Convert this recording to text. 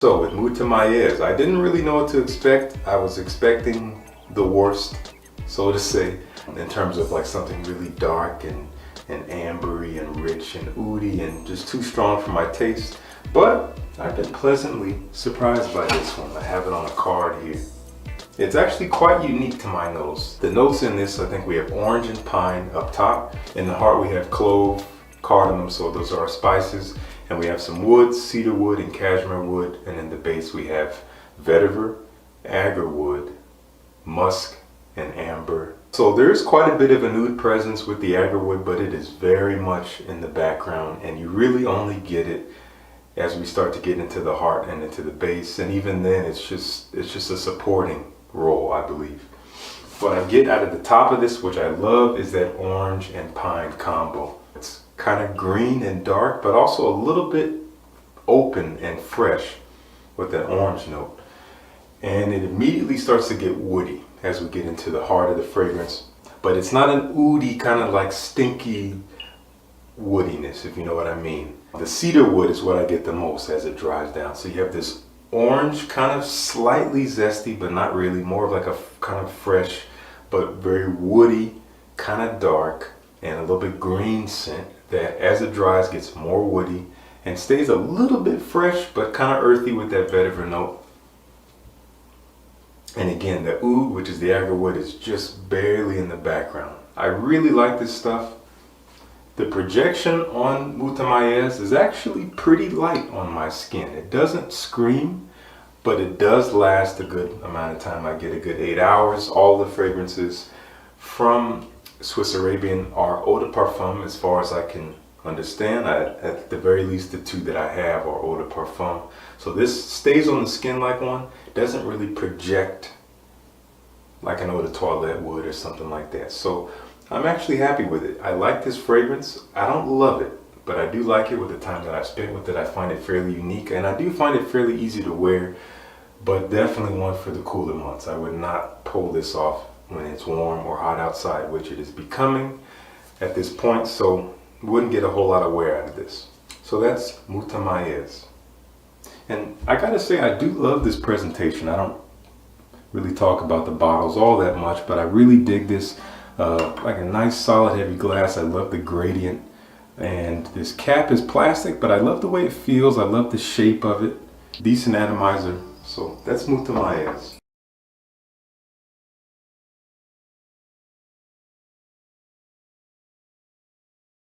So with Mutamayez, I didn't really know what to expect. I was expecting the worst, so to say, in terms of like something really dark and ambery and rich and oudhy and just too strong for my taste. But I've been pleasantly surprised by this one. I have it on a card here. It's actually quite unique to my nose. The notes in this, I think we have orange and pine up top. In the heart we have clove, cardamom, so those are our spices. And we have some wood, cedar wood and cashmere wood. And in the base we have vetiver, agarwood, musk, and amber. So there's quite a bit of an oud presence with the agarwood, but it is very much in the background, and you really only get it as we start to get into the heart and into the base. And even then it's just a supporting role, I believe. What I get out of the top of this, which I love, is that orange and pine combo. It's kind of green and dark, but also a little bit open and fresh with that orange note. And it immediately starts to get woody as we get into the heart of the fragrance. But it's not an oudhy kind of like stinky woodiness, if you know what I mean. The cedar wood is what I get the most as it dries down. So you have this orange, kind of slightly zesty, but not really, more of like a kind of fresh, but very woody, kind of dark, and a little bit green scent that as it dries gets more woody and stays a little bit fresh, but kind of earthy with that vetiver note. And again, the oud, which is the agarwood, is just barely in the background. I really like this stuff. The projection on Mutamayez is actually pretty light on my skin. It doesn't scream, but it does last a good amount of time. I get a good 8 hours. All the fragrances from SwissArabian are Eau de Parfum, as far as I can understand. At the very least, the two that I have are Eau de Parfum. So this stays on the skin like one. Doesn't really project like an eau de toilette would or something like that. So I'm actually happy with it. I like this fragrance. I don't love it, but I do like it. With the time that I've spent with it, I find it fairly unique, and I do find it fairly easy to wear, but definitely one for the cooler months. I would not pull this off when it's warm or hot outside, which it is becoming at this point, so wouldn't get a whole lot of wear out of this. So that's Mutamayez. And I gotta say, I do love this presentation. I don't really talk about the bottles all that much, but I really dig this. Like a nice solid heavy glass. I love the gradient, and this cap is plastic, but I love the way it feels. I love the shape of it. Decent atomizer. So that's Mutamayez.